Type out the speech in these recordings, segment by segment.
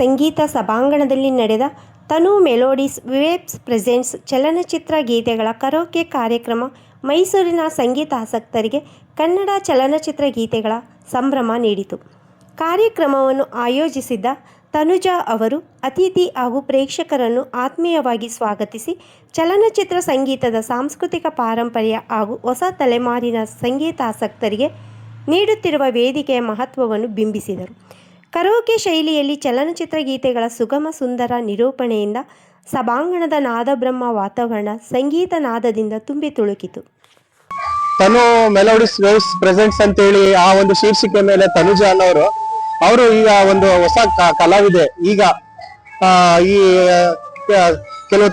ಸಂಗೀತ ಸಭಾಂಗಣದಲ್ಲಿ ನಡೆದ ತನು melodies waves presents ಚಲನಚಿತ್ರ ಗೀತೆಗಳ ಕರೋಕೆ ಕಾರ್ಯಕ್ರಮ ಮೈಸೂರಿನ ಸಂಗೀತಾಸಕ್ತರಿಗೆ ಕನ್ನಡ ಚಲನಚಿತ್ರ ಗೀತೆಗಳ ಸಂಭ್ರಮ ನೀಡಿತು. ಕಾರ್ಯಕ್ರಮವನ್ನು ಆಯೋಜಿಸಿದ್ದ ತನುಜಾ ಅವರು ಅತಿಥಿ ಹಾಗೂ ಪ್ರೇಕ್ಷಕರನ್ನು ಆತ್ಮೀಯವಾಗಿ ಸ್ವಾಗತಿಸಿ ಚಲನಚಿತ್ರ ಸಂಗೀತದ ಸಾಂಸ್ಕೃತಿಕ ಪಾರಂಪರ್ಯ ಹಾಗೂ ಹೊಸ ತಲೆಮಾರಿನ ಸಂಗೀತಾಸಕ್ತರಿಗೆ ನೀಡುತ್ತಿರುವ ವೇದಿಕೆಯ ಮಹತ್ವವನ್ನು ಬಿಂಬಿಸಿದರು. ಕರೋಕೆ ಶೈಲಿಯಲ್ಲಿ ಚಲನಚಿತ್ರ ಗೀತೆಗಳ ಸುಗಮ ಸುಂದರ ನಿರೂಪಣೆಯಿಂದ ಸಭಾಂಗಣದ ನಾದಬ್ರಹ್ಮ ವಾತಾವರಣ ಸಂಗೀತ ನಾದದಿಂದ ತುಂಬಿ ತುಳುಕಿತು. ತನು ಮೆಲೋಡಿಸ್ ವೇವ್ಸ್ ಪ್ರೆಸೆಂಟ್ಸ್ ಅಂತೇಳಿ ಆ ಒಂದು ಶೀರ್ಷಿಕೆ ಮೇಲೆ ತನುಜಾ ಅವರು ಈಗ ಒಂದು ಹೊಸ ಕಲಾವಿದೆ. ಈಗ ಈ ಕೆಲವು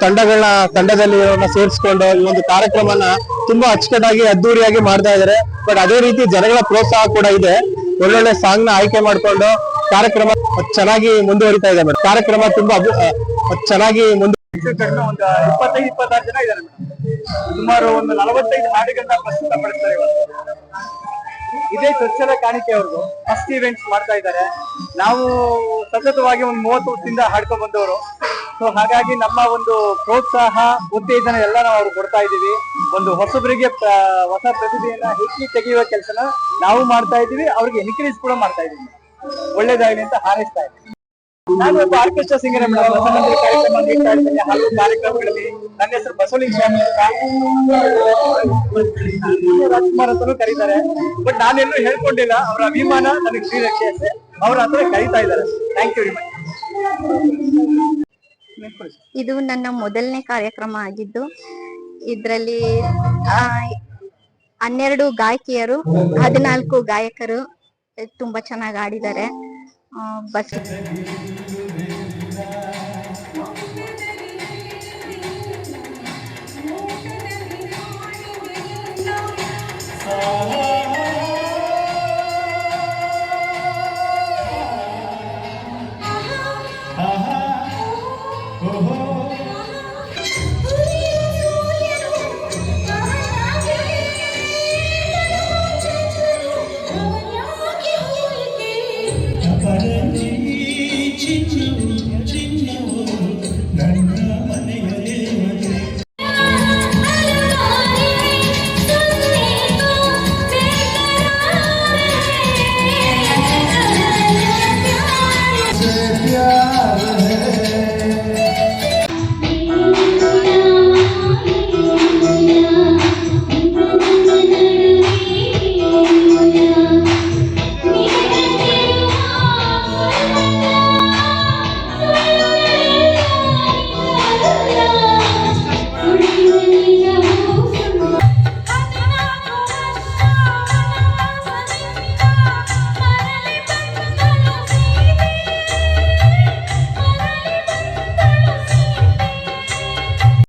ತಂಡದಲ್ಲಿ ಸೇರಿಸ್ಕೊಂಡು ಈ ಒಂದು ಕಾರ್ಯಕ್ರಮನ ತುಂಬಾ ಅಚ್ಚುಕಟ್ಟಾಗಿ ಅದ್ದೂರಿಯಾಗಿ ಮಾಡ್ತಾ ಇದ್ದಾರೆ. ಬಟ್ ಅದೇ ರೀತಿ ಜನಗಳ ಪ್ರೋತ್ಸಾಹ ಕೂಡ ಇದೆ. ಒಳ್ಳೊಳ್ಳೆ ಸಾಂಗ್ ನ ಆಯ್ಕೆ ಮಾಡ್ಕೊಂಡು ಕಾರ್ಯಕ್ರಮ ಚೆನ್ನಾಗಿ ಮುಂದುವರಿತಾ ಇದೆ ಮೇಡಮ್. ಕಾರ್ಯಕ್ರಮ ತುಂಬಾ ಚೆನ್ನಾಗಿ ಒಂದು 25-26 ಜನ ಇದ್ದಾರೆ ಮೇಡಮ್. ಸುಮಾರು ಒಂದು 45 ಹಾಡುಗಳನ್ನ ಪ್ರಸ್ತುತ ಪಡಿಸ್ತಾರೆ. ಇದೇ ಚೊಚ್ಚಲ ಕಾಣಿಕೆ ಅವ್ರದ್ದು ಫಸ್ಟ್ ಇವೆಂಟ್ಸ್ ಮಾಡ್ತಾ ಇದ್ದಾರೆ. ನಾವು ಸತತವಾಗಿ ಒಂದು 30 ವರ್ಷದಿಂದ ಹಾಡ್ಕೊ ಬಂದವರು. ಸೊ ಹಾಗಾಗಿ ನಮ್ಮ ಒಂದು ಪ್ರೋತ್ಸಾಹ ಉತ್ತೇಜನ ಎಲ್ಲ ನಾವು ಅವ್ರಿಗೆ ಕೊಡ್ತಾ ಇದ್ದೀವಿ. ಒಂದು ಹೊಸಬರಿಗೆ ಹೊಸ ಪ್ರತಿಭೆಯನ್ನ ಹೆಚ್ಚಿ ತೆಗೆಯುವ ಕೆಲಸನ ನಾವು ಮಾಡ್ತಾ ಇದ್ದೀವಿ. ಅವ್ರಿಗೆ ಎನ್ಕರೇಜ್ ಕೂಡ ಮಾಡ್ತಾ ಇದ್ದೀವಿ. ಒಳ್ಳೇದಾಗಲಿ ಅಂತ ಹಾರೈಸ್ತಾ ಇದ್ದೀವಿ. ನಾನು ಒಬ್ಬ ಆರ್ಕೆಸ್ಟ್ರಾ ಸಿಂಗರ್ ಮೇಡಮ್. ಕಾರ್ಯಕ್ರಮ ನೀಡ್ತಾ ಇದ್ದೇನೆ ಹಲವು ಕಾರ್ಯಕ್ರಮಗಳಲ್ಲಿ. ನನ್ನ ಹೆಸರು ಬಸವಲಿಂಗ ರಾಜ್ಕುಮಾರ್ ಅಂತಲೂ ಕರೀತಾರೆ. ಬಟ್ ನಾನೆಲ್ಲೂ ಹೇಳ್ಕೊಂಡಿಲ್ಲ. ಅವರ ಅಭಿಮಾನ ನನಗೆ ಶ್ರೀರಕ್ಷೆ ಅಷ್ಟೇ. ಅವ್ರ ಹತ್ರ ಕರೀತಾ ಇದ್ದಾರೆ. Thank you very much. ಇದು ನನ್ನ ಮೊದಲನೇ ಕಾರ್ಯಕ್ರಮ ಆಗಿದ್ದು, ಇದರಲ್ಲಿ 12 ಗಾಯಕಿಯರು 14 ಗಾಯಕರು ತುಂಬಾ ಚೆನ್ನಾಗಿ ಆಡಿದ್ದಾರೆ. ಬಸ್